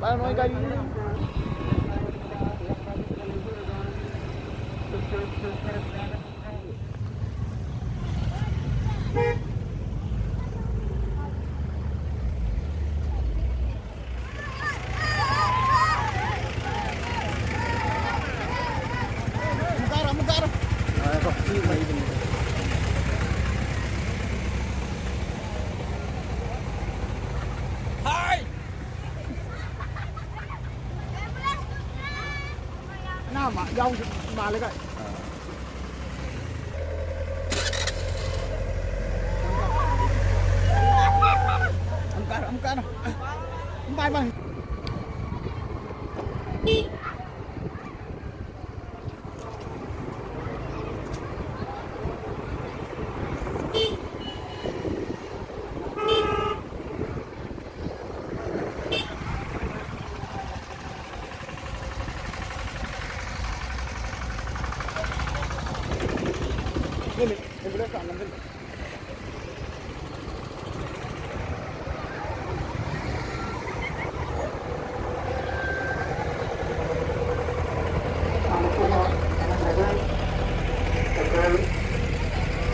Ba nói cái mà dông mà lấy cái ông cá nào bay bay ini boleh tak ambil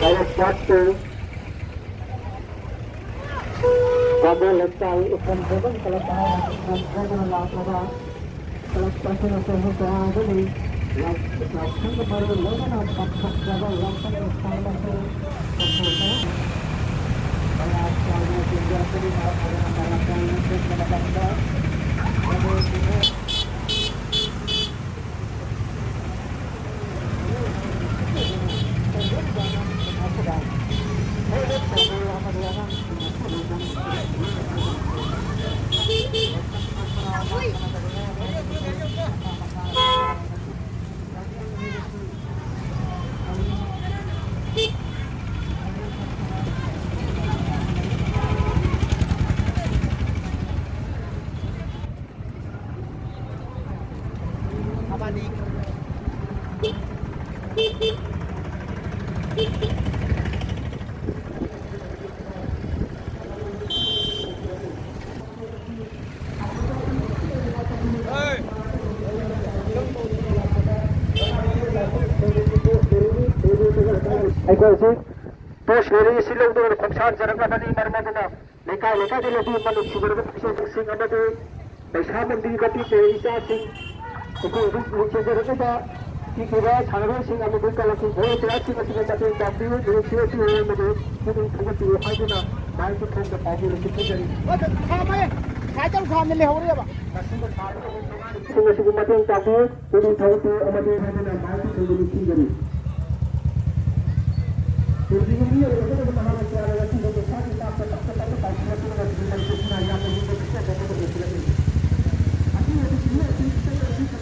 saya satu bamol leikai ikan bebang kalau tahu kalau lakukan kalau pasal saya tahu jadi langsung baru lakukan pangthokpa langsung sama saya asalnya tinggal di masyarakat untuk mendapatkan Aikosik tos dari silong dengan kongsan jarak tadi marmana leikai di lebih malu sugar sing ada di bersama di kati isa sing itu jarak ada di kira channel sing ada di kalau boleh terasi masih ada di tapi di sini ada itu itu haindu main itu kan PaobiLai TV jadi khamai cycle khamai le hore ba sing mating tapi itu tahu tu amade haindu main itu jadi jadi ini adalah pemahaman cara yang sudah besar kita tetap dengan singna yang lebih besar dari ini. Artinya di sini kita lebih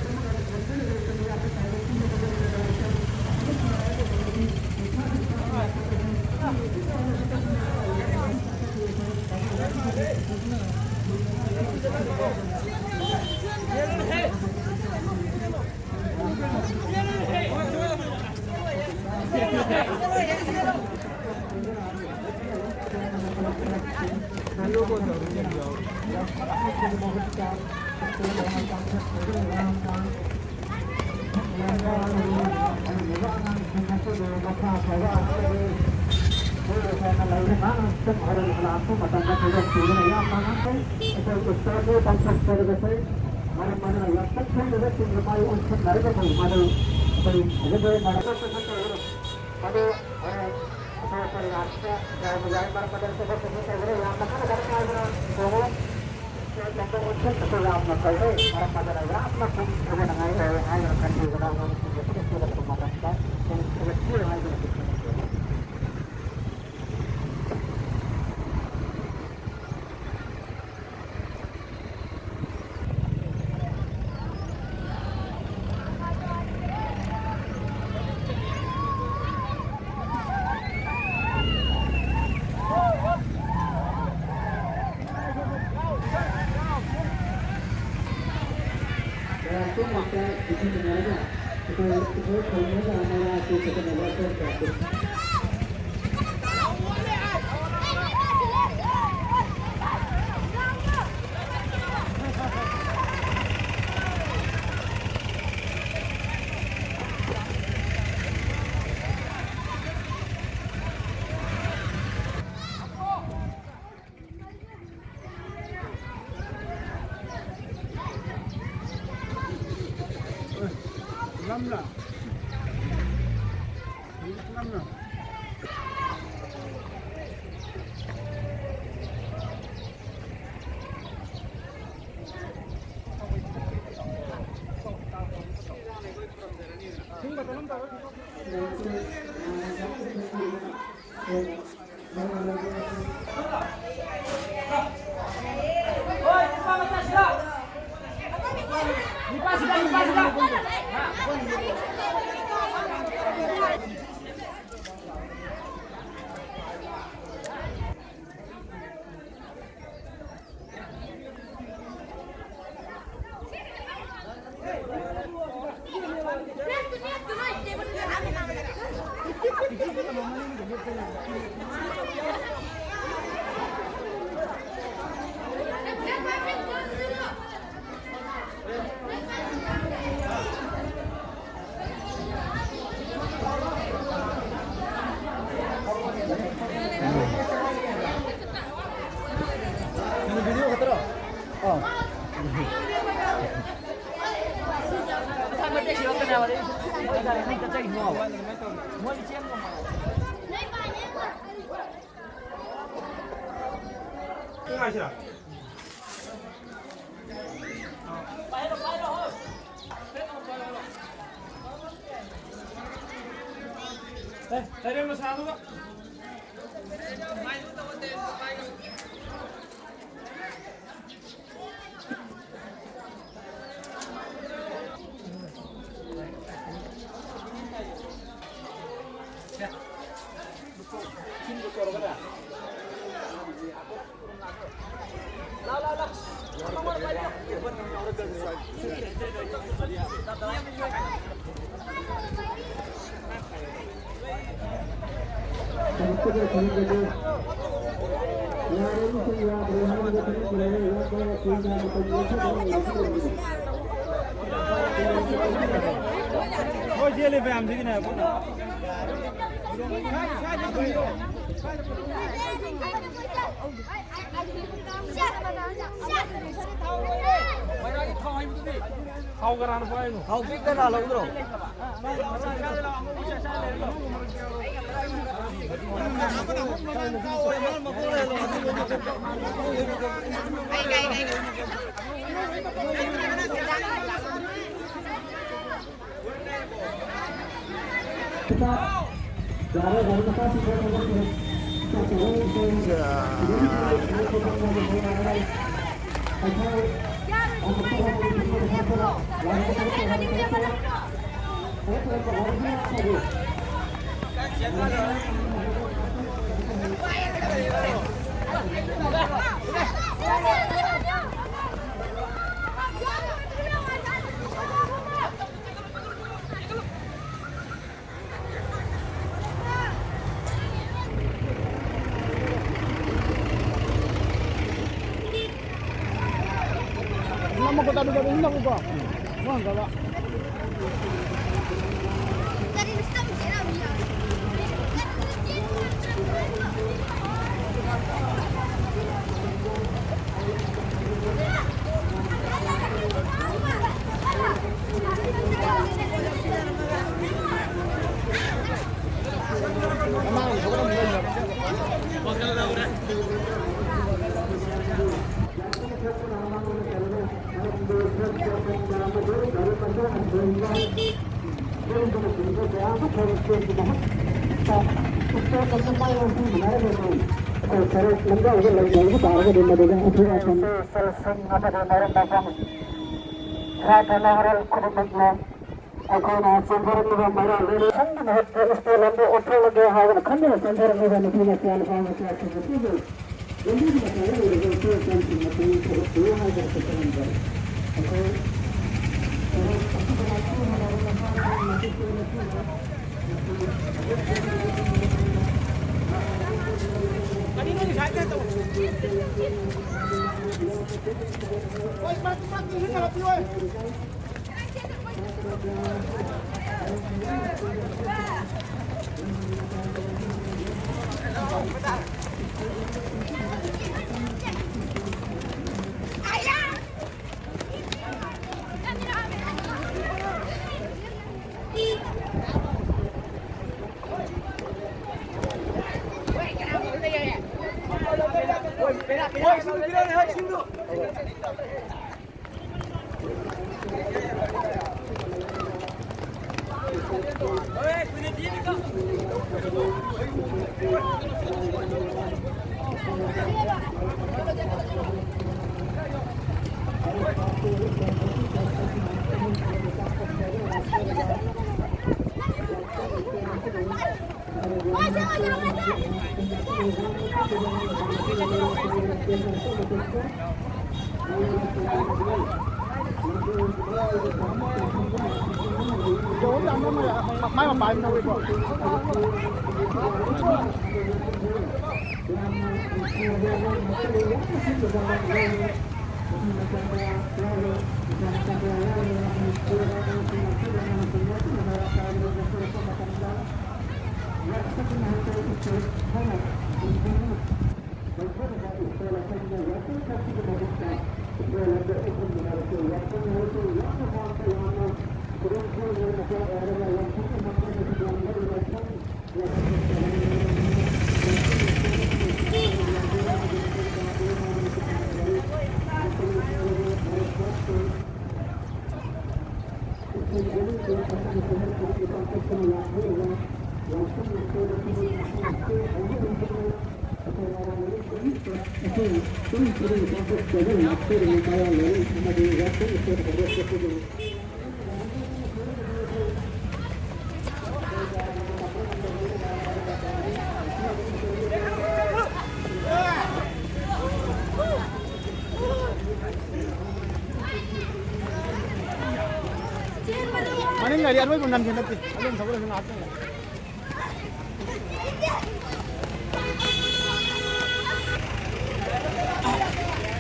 Manin nggak lihat pun nanti nanti, alun sabar dengan apa?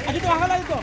Aduh tuh angkat itu.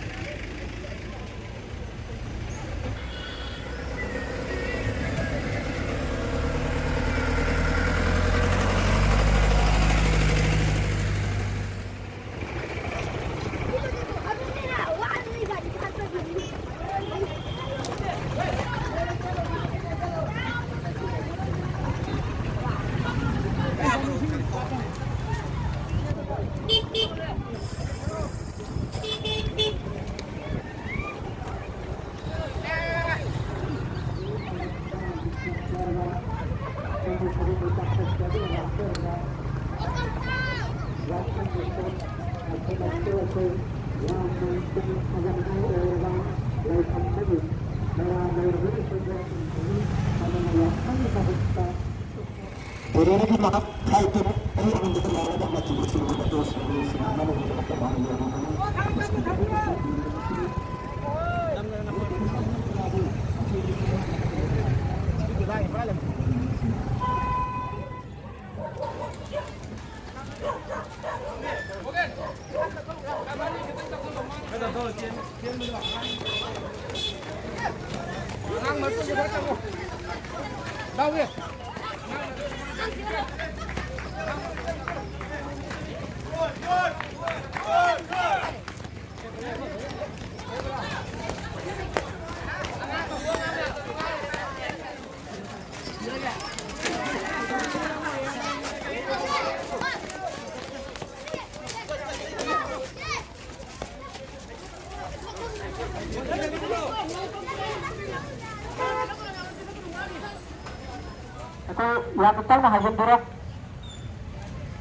Yang betul nah hajan buruk.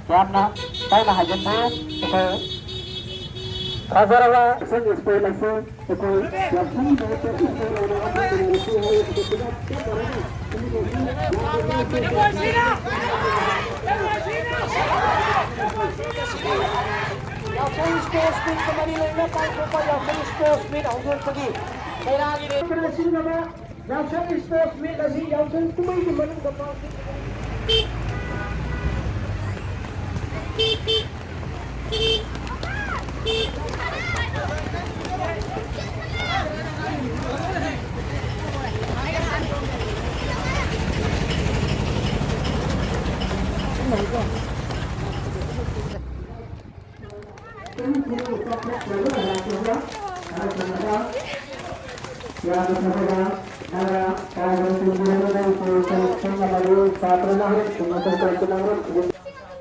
Yang na, tahu nah hajan buruk. Itu. Kazarawa sen ispai lagi. Itu yang pun itu orang-orang dari itu tidak Yaosang sports meet ke Marileinana pangthokpa Yaosang sports meet hongkong pergi. Meiragi dari singna Yaosang sports meet lagi Yaosang kumei di mana dapat.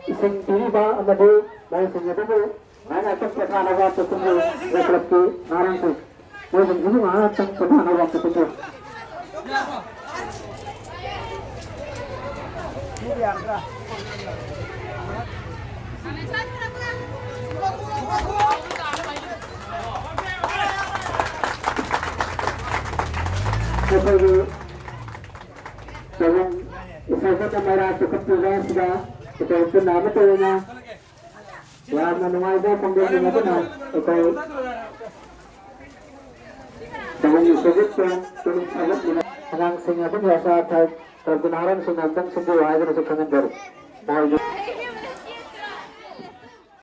Ising diri ba amade may sinjaba Mana tang pertama waktu tunggu refleksi narang tu. Mau begini mana tang pertama waktu tunggu. Sebagai dalam usaha merah cukup juga sudah kita itu nama tu na. Ya manual dah pembeli apa na? Itu dalam usaha tu tulis sangat ni. Orang singa pun biasa terkenalan sunatan semua ada masuk kangen baru.